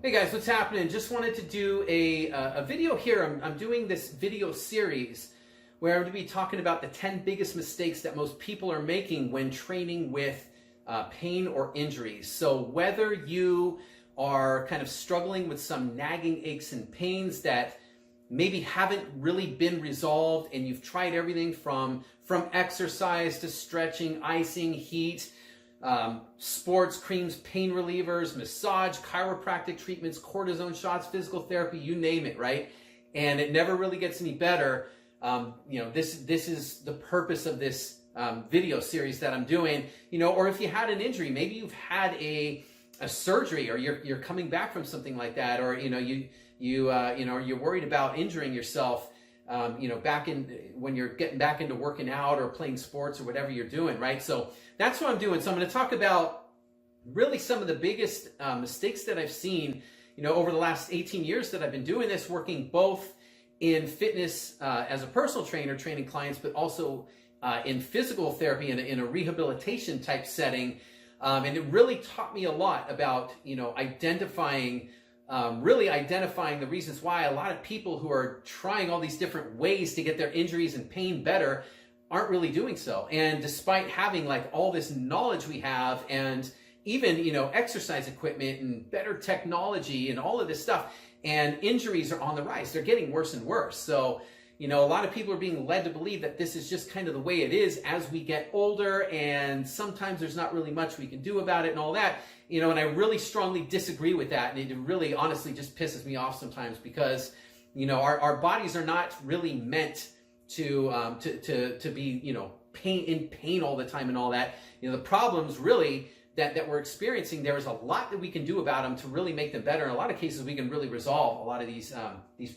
Hey guys, what's happening? Just wanted to do a video here. I'm doing this video series where I'm going to be talking about the 10 biggest mistakes that most people are making when training with pain or injuries. So whether you are kind of struggling with some nagging aches and pains that maybe haven't really been resolved, and you've tried everything from exercise to stretching, icing, heat, sports, creams, pain relievers, massage, chiropractic treatments, cortisone shots, physical therapy, you name it, right? And it never really gets any better. This is the purpose of this video series that I'm doing. Or if you had an injury, maybe you've had a surgery, or you're coming back from something like that, or you're worried about injuring yourself. When you're getting back into working out or playing sports or whatever you're doing, right? So that's what I'm doing. So I'm going to talk about really some of the biggest mistakes that I've seen, over the last 18 years that I've been doing this, working both in fitness as a personal trainer, training clients, but also in physical therapy in a rehabilitation type setting. And it really taught me a lot about, identifying the reasons why a lot of people who are trying all these different ways to get their injuries and pain better aren't really doing so. And despite having like all this knowledge we have, and even, exercise equipment and better technology and all of this stuff, and injuries are on the rise. They're getting worse and worse. So, a lot of people are being led to believe that this is just kind of the way it is as we get older, and sometimes there's not really much we can do about it and all that. And I really strongly disagree with that. And it really honestly just pisses me off sometimes, because, our bodies are not really meant to be, in pain all the time and all that. The problems really that we're experiencing, there is a lot that we can do about them to really make them better. In a lot of cases, we can really resolve a lot of these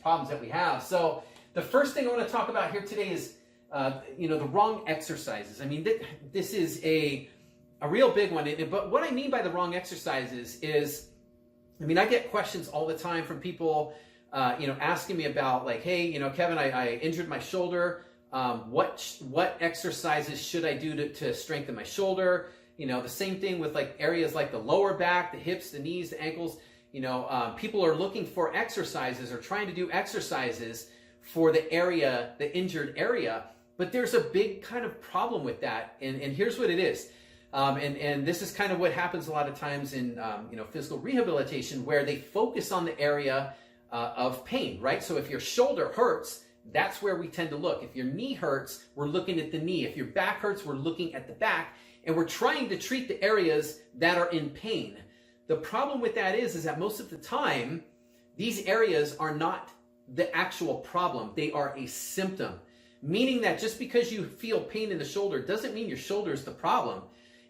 problems that we have. So the first thing I want to talk about here today is, the wrong exercises. I mean, this is a real big one. But what I mean by the wrong exercises is, I get questions all the time from people, asking me about like, hey, Kevin, I injured my shoulder. What exercises should I do to strengthen my shoulder? The same thing with like areas like the lower back, the hips, the knees, the ankles. People are looking for exercises or trying to do exercises for the injured area. But there's a big kind of problem with that. And here's what it is. And this is kind of what happens a lot of times in physical rehabilitation, where they focus on the area of pain, right? So if your shoulder hurts, that's where we tend to look. If your knee hurts, we're looking at the knee. If your back hurts, we're looking at the back, and we're trying to treat the areas that are in pain. The problem with that is that most of the time, these areas are not the actual problem. They are a symptom, meaning that just because you feel pain in the shoulder doesn't mean your shoulder is the problem.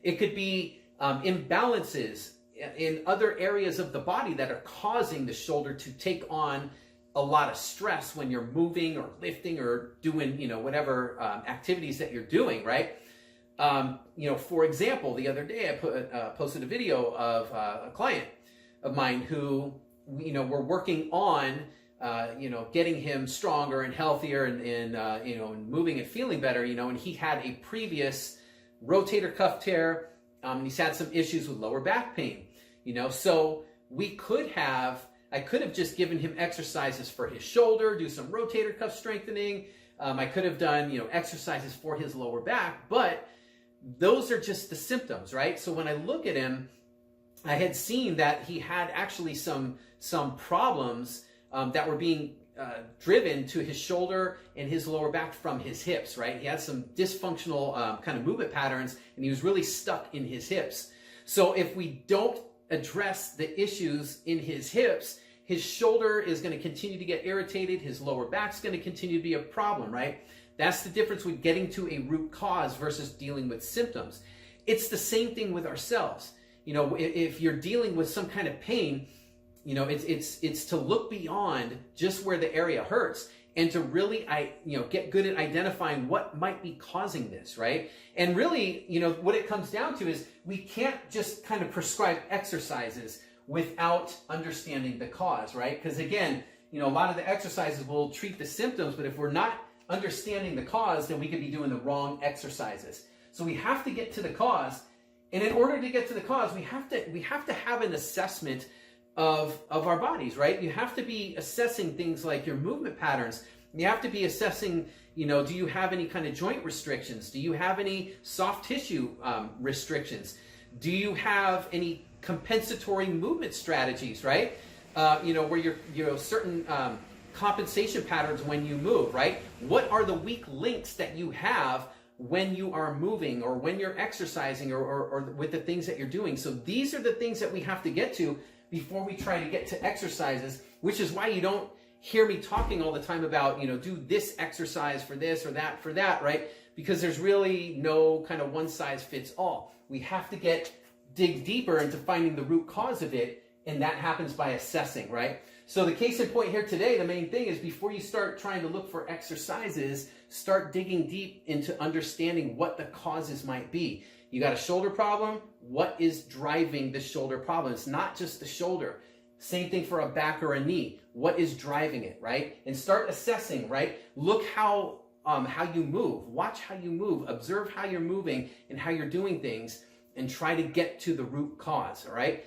It could be imbalances in other areas of the body that are causing the shoulder to take on a lot of stress when you're moving or lifting or doing, whatever activities that you're doing, right? For example, the other day I posted a video of a client of mine who, we're working on, getting him stronger and healthier and moving and feeling better, and he had a previous rotator cuff tear, and he's had some issues with lower back pain, so I could have just given him exercises for his shoulder, do some rotator cuff strengthening. I could have done, exercises for his lower back, but those are just the symptoms, right? So when I look at him, I had seen that he had actually some problems that were being driven to his shoulder and his lower back from his hips, right? He had some dysfunctional kind of movement patterns, and he was really stuck in his hips. So if we don't address the issues in his hips, his shoulder is going to continue to get irritated. His lower back's going to continue to be a problem, right? That's the difference with getting to a root cause versus dealing with symptoms. It's the same thing with ourselves. If you're dealing with some kind of pain, it's to look beyond just where the area hurts, and to really, get good at identifying what might be causing this, right? And really, what it comes down to is we can't just kind of prescribe exercises without understanding the cause, right? Because again, a lot of the exercises will treat the symptoms, but if we're not understanding the cause, then we could be doing the wrong exercises. So we have to get to the cause, and in order to get to the cause, we have to have an assessment of our bodies, right? You have to be assessing things like your movement patterns. You have to be assessing, do you have any kind of joint restrictions? Do you have any soft tissue restrictions? Do you have any compensatory movement strategies, right? Where you're certain compensation patterns when you move, right? What are the weak links that you have when you are moving or when you're exercising or with the things that you're doing? So these are the things that we have to get to before we try to get to exercises, which is why you don't hear me talking all the time about, do this exercise for this or that for that, right? Because there's really no kind of one size fits all. We have to dig deeper into finding the root cause of it, and that happens by assessing, right? So the case in point here today, the main thing is before you start trying to look for exercises, start digging deep into understanding what the causes might be. You got a shoulder problem? What is driving the shoulder problem? It's not just the shoulder. Same thing for a back or a knee. What is driving it, right? And start assessing, right? Look how you move. Watch how you move. Observe how you're moving and how you're doing things, and try to get to the root cause, all right?